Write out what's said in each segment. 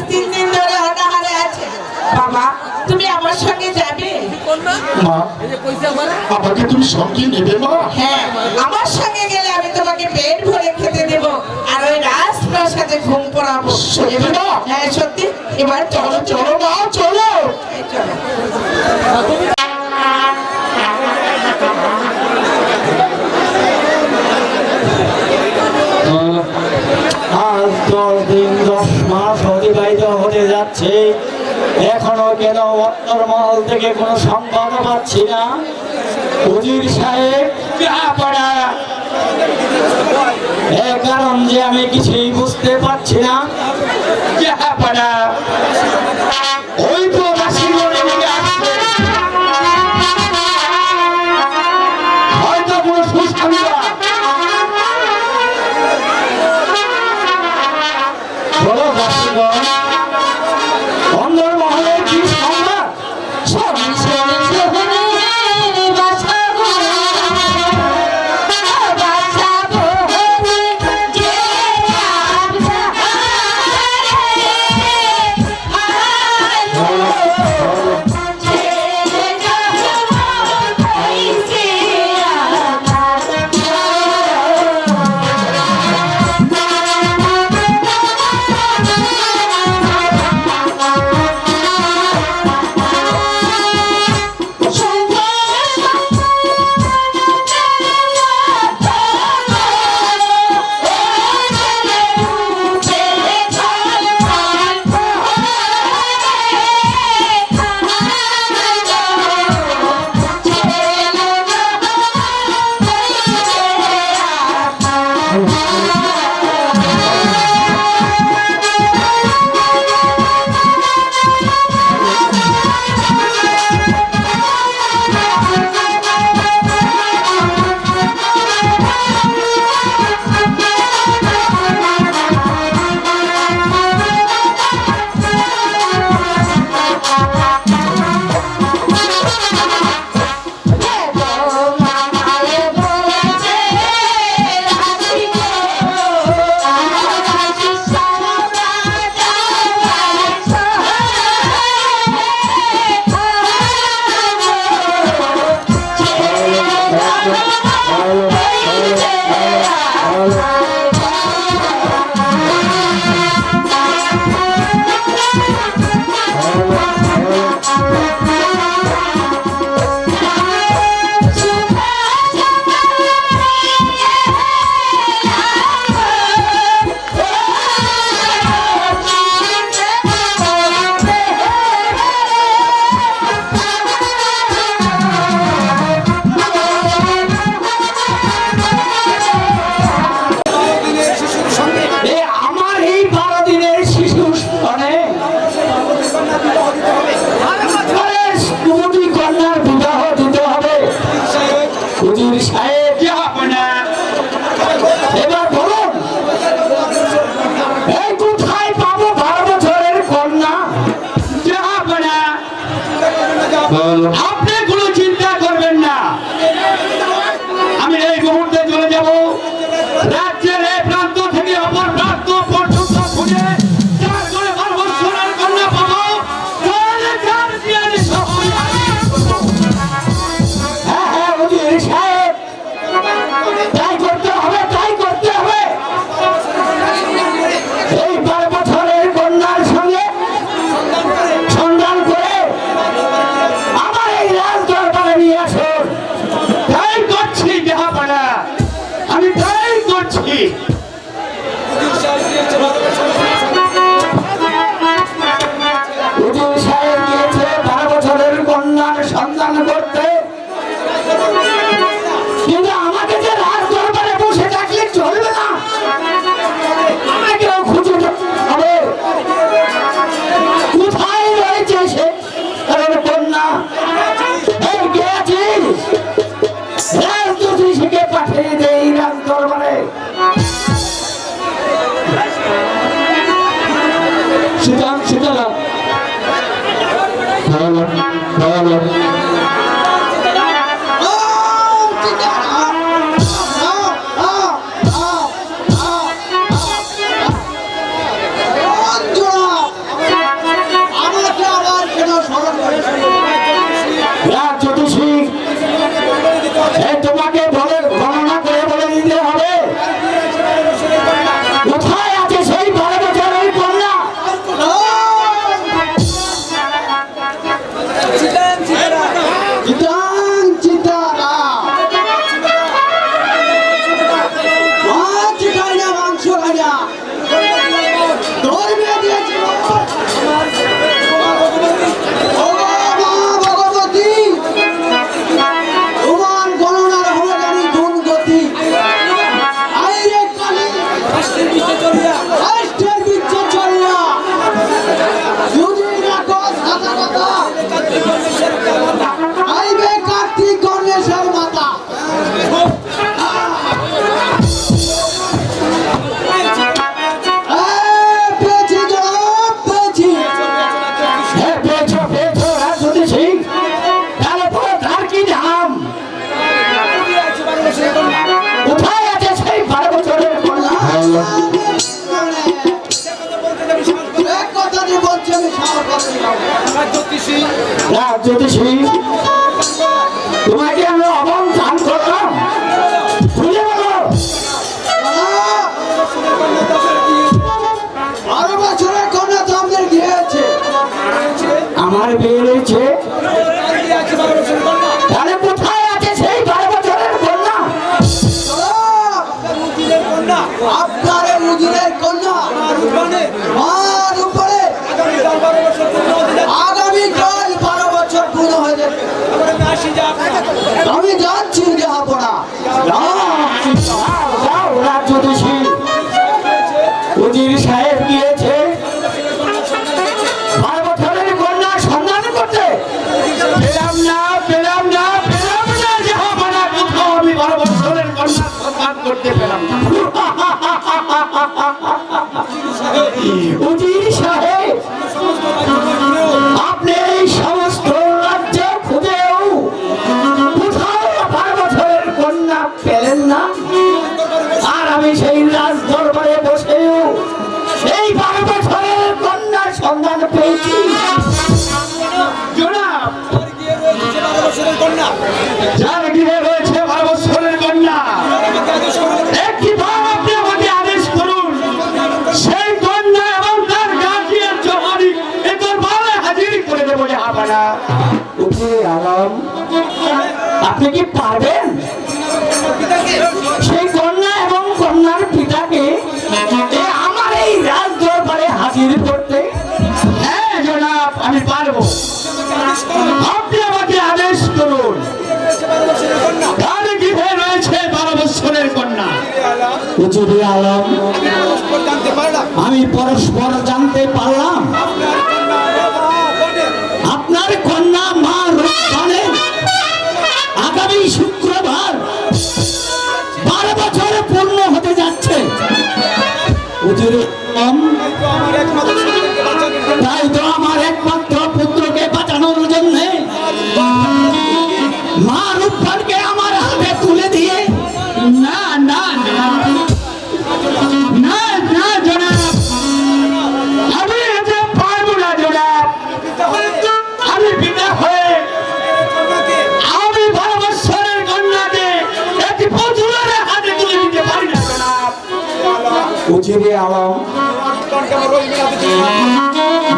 3 দিন ধরে অনাহারে আছে। বাবা তুমি আমার সঙ্গে যাবে? মা আমাকে তুমি সঙ্গে নেবে মা? হ্যাঁ, আমার সঙ্গে গেলে আমি তোমাকে পেট ভরে খেতে দেব আর ওই রাজপ্রাসাদে ঘুম পড়াবো। সত্যি না? হ্যাঁ সত্যি। এবার চলো চলো মা চলো। এই চলো। আজ 10 দিন 10 মাস অতিবাহিত হতে যাচ্ছে, এখনো কেন অন্তর্মহল থেকে কোনো সংবাদ পাচ্ছি না। উজির সাহেব পড়া এর কারণ যে আমি কিছুই বুঝতে পারছি না। পড়া ওই তো রাশিগঞ্জ থেকে আসছে, হয়তো কোনো সুসংবাদ। বলো রাশিগঞ্জ, অন্দরমহলের কি সংবাদ? আপনি কোনো চিন্তা করবেন না, আমি এই মুহূর্তে চলে যাব রাজ্যের এক প্রান্ত থেকে অপর প্রান্ত পর্যন্ত খুঁজে যার করে 12 বছরের কন্যা পাবো। হ্যাঁ হ্যাঁ উজির সাহেব, তাই করতে হবে, তাই করতে হবে। এই 12 বছরের কন্যার সঙ্গে সন্ধান করে আমার এই রাজ দরবারে নিয়ে আসুন। তাই করছি জাহাপানা, আমি তাই করছি। উজির সাহেব গিয়েছে 12 বছরের কন্যার সন্ধান করতে, কিন্তু আমাকে যে রাজ দরবারে বসে থাকলে চলবে না, আমাকেও খুঁজে হবে কোথায় রয়েছে সে কন্যা। এই গেছিস রাজদূতিকে পাঠিয়ে দেই রাজ দরবারে। সুতরাং সুতরাং জ্যোতিষী তোমাকে আমি অবম দান করলাম, খুলে বলো। 12 বছরের কন্যা তো আমাদের বিয়ে হয়েছে। আমার বিয়ে রয়েছে, তাহলে কোথায় আছে সেই 12 বছরের কন্যা? আপনার এই উজিরের কন্যা মার উপরে আগামীকাল 12 বছর পূর্ণ হয়ে যাবে। আমি যাচ্ছি যাহাপনা। জ্যোতিষী উজির সাহেব গিয়েছে 12 বছরের কন্যা সন্ধান করতে। পেলাম না যাহাপনা, কোথাও আমি 12 বছরের কন্যা সন্ধান করতে পেলাম না। উজির সাহেব, আপনি এই সমস্ত রাজ্য খুঁজেও কোথাও 12 বছরের কন্যা পেলেন না, আর আমি সেই রাজ দরবারে বসেও এই 12 বছরের কন্যার সন্ধান পেয়েছি। জনাব, যার গৃহে রয়েছে 12 বছরের কন্যা, একটি বার আপনি আমাকে আদেশ করুন, সেই কন্যা এবং তার গার্জিয়ান জহরি এ দরবারে হাজির করে দেবো। জাহাপানা আলম, আপনি কি পারবেন সেই কন্যা এবং কন্যার পিতাকে আমার এই রাজ দরবারে হাজির করতে? হ্যাঁ জনাব, আমি পারবো। আপনি আমাকে আদেশ করুন, কার গৃহে রয়েছে 12 বছরের কন্যা? উজিরে আলম, আমি পরস্পর জানতে পারলাম আপনার কন্যা মা রূপবানে আগামী শুক্রবার 12 বছর পূর্ণ হতে যাচ্ছে। উজিরে আলম, তাই তো আমার একমাত্র পুত্রকে বাঁচানোর জন্য মা রূপবানকে আমার হাতে তুলে দিয়ে না না না না না জনাব, আমি এতে পারবো না জনাব। আমি পিতা হয়ে আমি 12 বছরের কন্যাকে একটি পুতুলের হাতে তুলে দিতে পারি না জনাব। উজিরে আলম,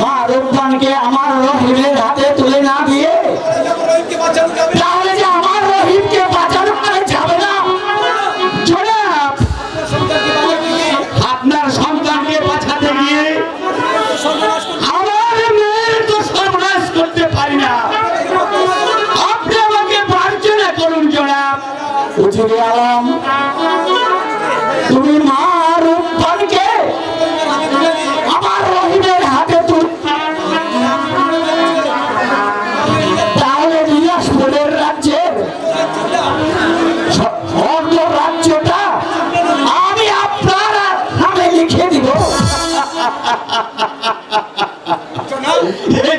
মা রূপবানকে আমার রহিমের হাতে তুলে না দিয়ে তাহলে যে আমার রহিমকে বাঁচানো যাবে না জনাব। আপনার সন্তানকে বাঁচাতে গিয়ে আমার মেয়ের তো সর্বনাশ করতে পারি না, আপনি আমাকে মার্জনা করুন জনাব। উজিরে আলম, তুমি মা রূপবানকে আমার রহিমের হাতে তাহলে বিলাসপুরের রাজ্যের অর্ধ রাজ্যটা আমি আপনার নামে লিখে দিব।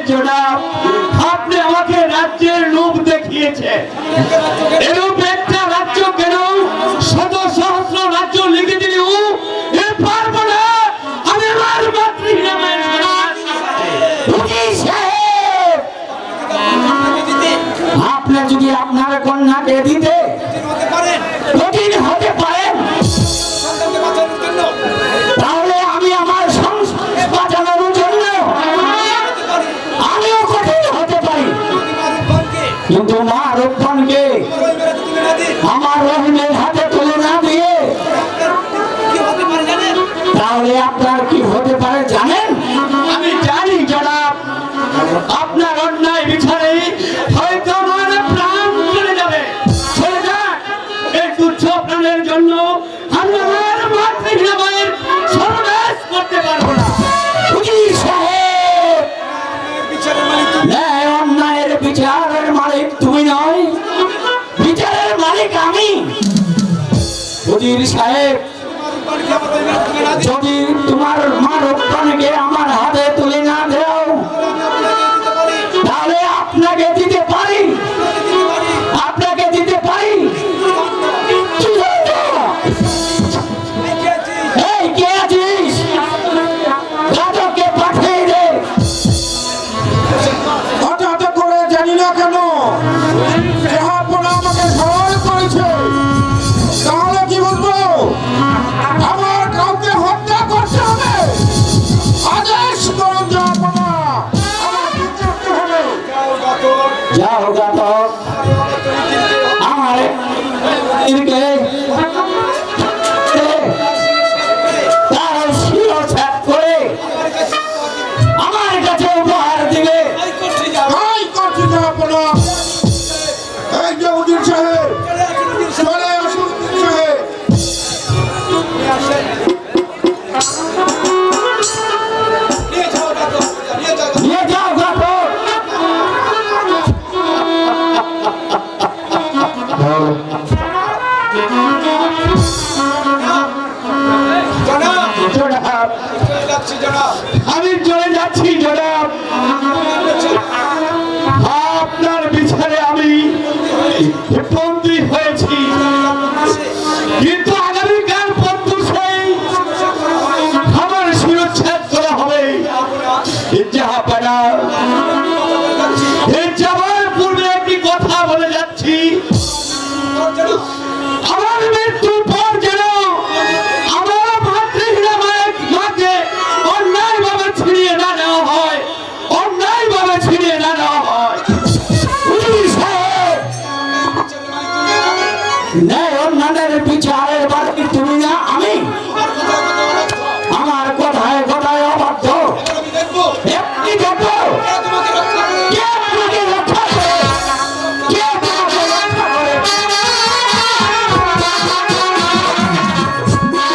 জনাব, আপনি আমাকে রাজ্যের রূপ দেখিয়েছে, এরূপ একটা রাজ্য কেন শত সহস্র রাজ্য লিখে দিলেও এ পারবো না। আমি আমার মাতৃহীন মায়ের আপনি যদি আপনার কন্যাকে দিতে কঠিন হতে পারেন, তাহলে আমি আমার সংসার বাঁচানোর জন্য আমিও কঠিন হতে পারি, কিন্তু মা রূপবানকে আমার রহিমের হাতে তুলে না দিয়ে তাহলে আপনার কি হতে পারে জানেন? আমি জানি জনাব, আপনার অন্যায় বিচারে হয়তো আমার প্রাণ চলে যাবে। চলে যাক, এই তুচ্ছ প্রাণের জন্য আমি আমার মাতৃহীন মায়ের সর্বনাশ করতে পারবো না। উজির সাহেব, ন্যায় অন্যায়ের বিচারের মালিক তুমি নয়, বিচারের মালিক আমি। উজির সাহেব, যদি তোমার মা রূপবানকে আমার হাতে তুলে না দাও তাহলে আপনাকে দিতে পারি, আপনাকে দিতে পারি। এই কে আছিস? রাজকে পাঠিয়ে দে। যাও ঘাতক আমার এদিকে তার শিরোচ্ছেদ করে আমার কাছে উপহার দিবে। এই করছি জাহাপনা, এই যে উজির সাহেব, চলে আসুন উজির সাহেব। নিয়ে যাও ঘাতক। জনাব, আমি চলে যাচ্ছি জনাব। আপনার বিচারে আমি বন্দী হয়েছি, কিন্তু আগামীকাল প্রত্যুষেই আমার শিরোচ্ছেদ করা হবে। জাহাপানা, এর যাওয়ার পূর্বে একটি কথা বলে যাচ্ছি, আমার মৃত্যুর পর যেন আমার মাতৃহীনা মাকে অন্যায়ভাবে ছিনিয়ে না নেওয়া হয়, অন্যায়ভাবে ছিনিয়ে না নেওয়া হয়। পুলিশ সাহেব, ন্যায়